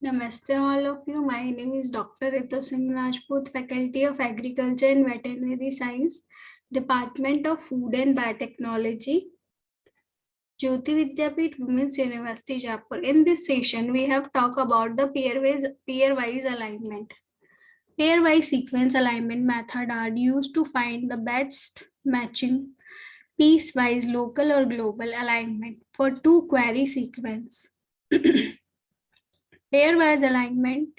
Namaste all of you. My name is Dr. Ritu Singh Rajput, Faculty of Agriculture and Veterinary Science, Department of Food and Biotechnology, Jyoti Vidyapeeth Women's University, Jaipur. In this session, we have talked about the pairwise alignment. Pairwise sequence alignment method are used to find the best matching piecewise local or global alignment for two query sequence. Pairwise alignment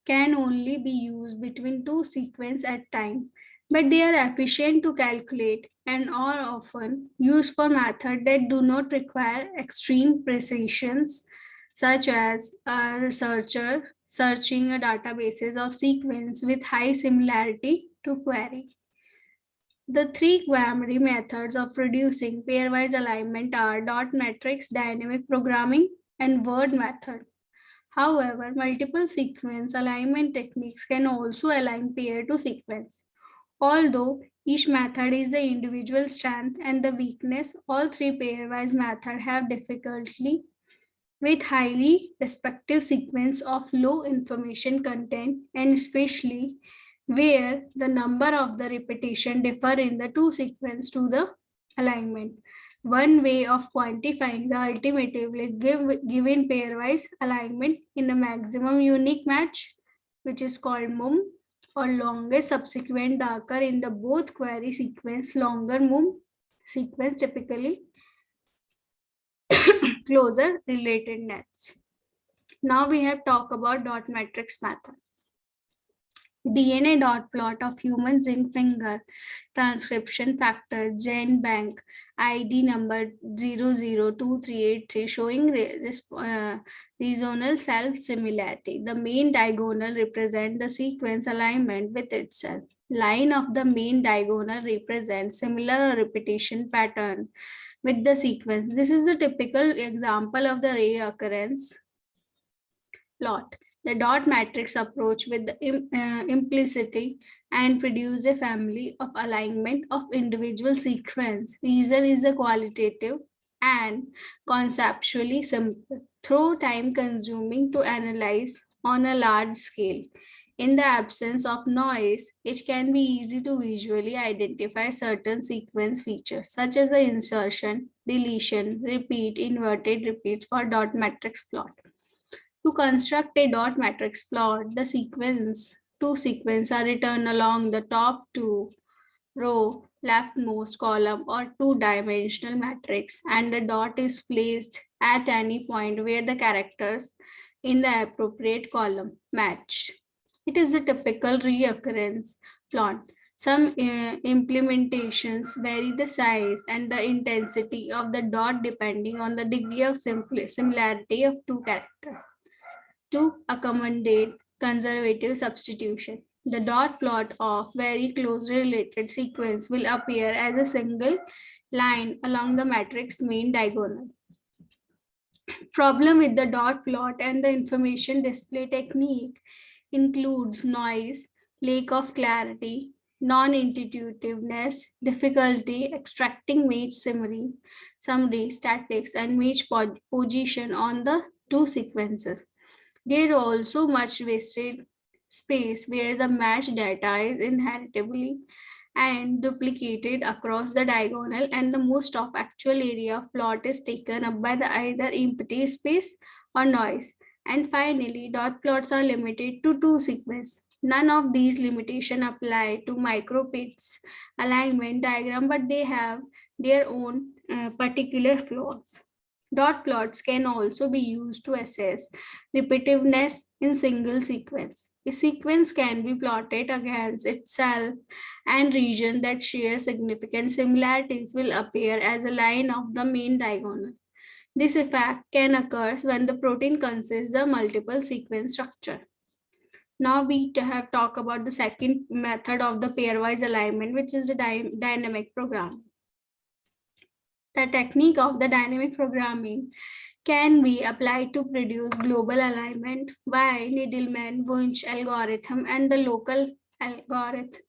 can only be used between two sequences at time, but they are efficient to calculate and are often used for methods that do not require extreme precision, such as a researcher searching a databases of sequence with high similarity to query. The three primary methods of producing pairwise alignment are dot matrix, dynamic programming, and word method. However, multiple sequence alignment techniques can also align pair to sequence. Although each method is the individual strength and the weakness, all three pairwise methods have difficulty with highly respective sequence of low information content, and especially where the number of the repetition differ in the two sequence to the alignment. One way of quantifying the ultimately given pairwise alignment in a maximum unique match, which is called MUM, or longest subsequent occur in the both query sequence, longer MUM sequence typically closer relatedness. Now we have talked about dot matrix method. DNA dot plot of human zinc finger transcription factor gen bank ID number 002383 showing regional self similarity. The main diagonal represents the sequence alignment with itself. Line of the main diagonal represents similar repetition pattern with the sequence. This is the typical example of the reoccurrence plot. The dot matrix approach with the implicity and produce a family of alignment of individual sequence. Reason is a qualitative and conceptually simple, though time consuming to analyze on a large scale. In the absence of noise, it can be easy to visually identify certain sequence features, such as the insertion, deletion, repeat, inverted repeats for dot matrix plot. To construct a dot matrix plot, the two sequences are written along the top two row leftmost column or two-dimensional matrix, and the dot is placed at any point where the characters in the appropriate column match. It is a typical reoccurrence plot. Some implementations vary the size and the intensity of the dot depending on the degree of similarity of two characters. To accommodate conservative substitution, the dot plot of very closely related sequence will appear as a single line along the matrix main diagonal. Problem with the dot plot and the information display technique includes noise, lack of clarity, non-intuitiveness, difficulty extracting match summary, statics, and match position on the two sequences. There is also much wasted space where the match data is inheritably and duplicated across the diagonal, and the most of actual area of plot is taken up by the either empty space or noise. And finally, dot plots are limited to two sequences. None of these limitations apply to micropits alignment diagram, but they have their own particular flaws. Dot plots can also be used to assess repetitiveness in single sequence. A sequence can be plotted against itself, and regions that share significant similarities will appear as a line of the main diagonal. This effect can occur when the protein consists of multiple sequence structure. Now we have talked about the second method of the pairwise alignment, which is the dynamic programming. The technique of the dynamic programming can be applied to produce global alignment by Needleman-Wunsch algorithm and the local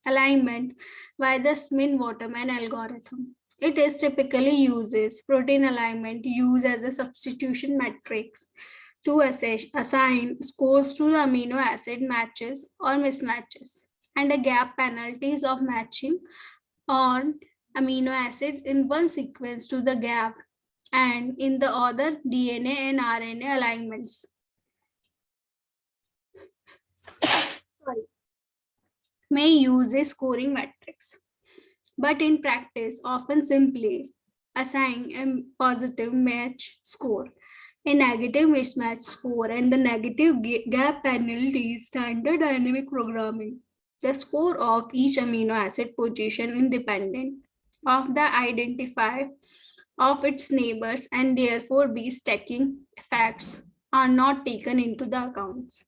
alignment by the Smith-Waterman algorithm. It is typically uses protein alignment used as a substitution matrix to assign scores to the amino acid matches or mismatches, and a gap penalties of matching or amino acids in one sequence to the gap and in the other DNA and RNA alignments. Sorry. May use a scoring matrix, but in practice often simply assign a positive match score, a negative mismatch score, and the negative gap penalty standard dynamic programming. The score of each amino acid position independent of the identifier of its neighbors and therefore be stacking effects are not taken into the accounts.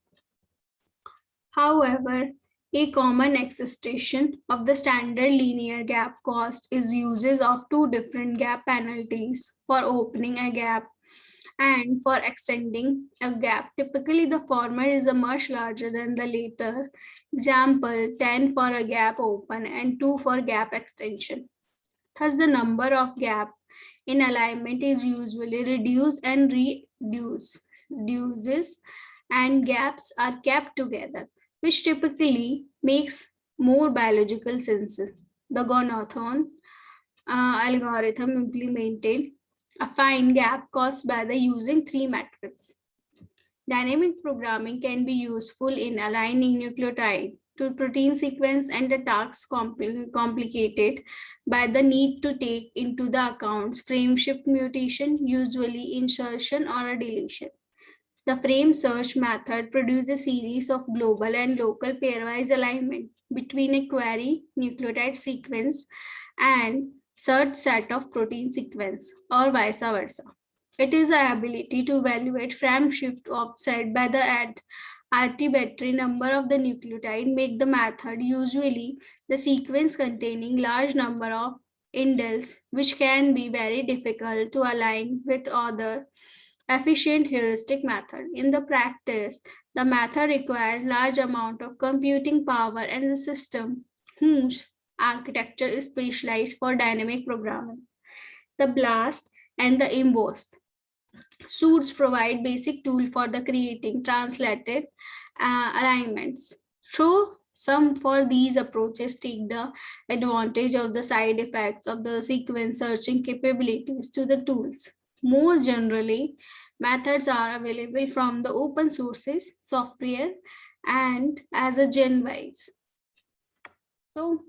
However, a common extension of the standard linear gap cost is uses of two different gap penalties for opening a gap and for extending a gap. Typically, the former is a much larger than the latter. Example, 10 for a gap open and 2 for gap extension. Thus, the number of gap in alignment is usually reduced and reduces and gaps are kept together, which typically makes more biological sense. The Gonathon algorithm implemented a fine gap caused by the using three metrics. Dynamic programming can be useful in aligning nucleotide to protein sequence and the tasks complicated by the need to take into the accounts frame shift mutation, usually insertion or a deletion. The frame search method produces a series of global and local pairwise alignment between a query nucleotide sequence and search set of protein sequence or vice versa. It is the ability to evaluate frame shift offset by the arbitrary number of the nucleotide make the method usually the sequence containing large number of indels which can be very difficult to align with other efficient heuristic method. In the practice, the method requires large amount of computing power and the system whose architecture is specialized for dynamic programming. The BLAST and the embossed suits provide basic tool for the creating translated alignments. So some for these approaches take the advantage of the side effects of the sequence searching capabilities to the tools. More generally, methods are available from the open sources software and as a GenWise. So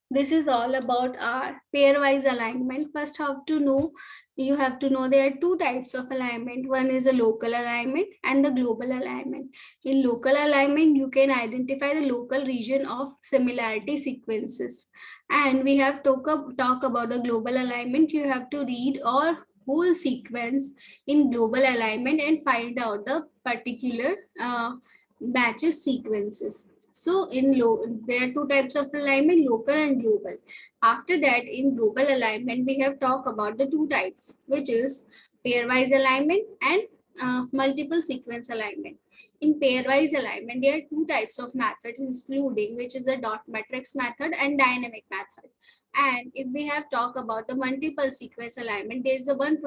this is all about our pairwise alignment. First, you have to know there are two types of alignment. One is a local alignment and the global alignment. In local alignment, you can identify the local region of similarity sequences. And we have talk about the global alignment. You have to read or whole sequence in global alignment and find out the particular batches sequences. So there are two types of alignment, local and global. After that, in global alignment, we have talked about the two types, which is pairwise alignment and multiple sequence alignment. In pairwise alignment, there are two types of methods, including which is the dot matrix method and dynamic method. And if we have talked about the multiple sequence alignment, there is a one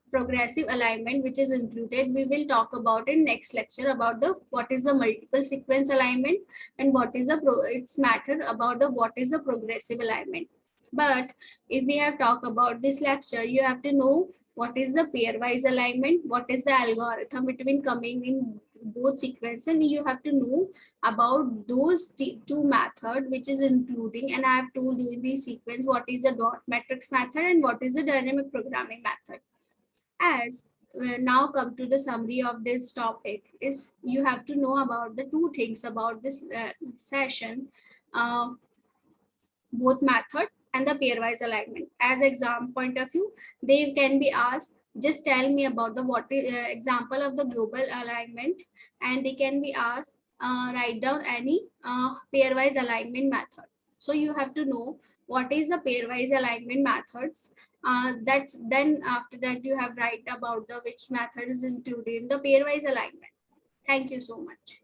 progressive alignment which is included. We will talk about in next lecture about the what is the multiple sequence alignment and what is the it's matter about the what is the progressive alignment. But if we have talked about this lecture, you have to know what is the pairwise alignment, what is the algorithm between coming in both sequence, and you have to know about those two method which is including, and I have told you in the sequence what is the dot matrix method and what is the dynamic programming method. As now come to the summary of this topic is you have to know about the two things about this session, both method and the pairwise alignment. As exam point of view, they can be asked just tell me about the what is example of the global alignment, and they can be asked write down any pairwise alignment method. So you have to know what is the pairwise alignment methods. That's then after that you have write about the which method is included in the pairwise alignment. Thank you so much.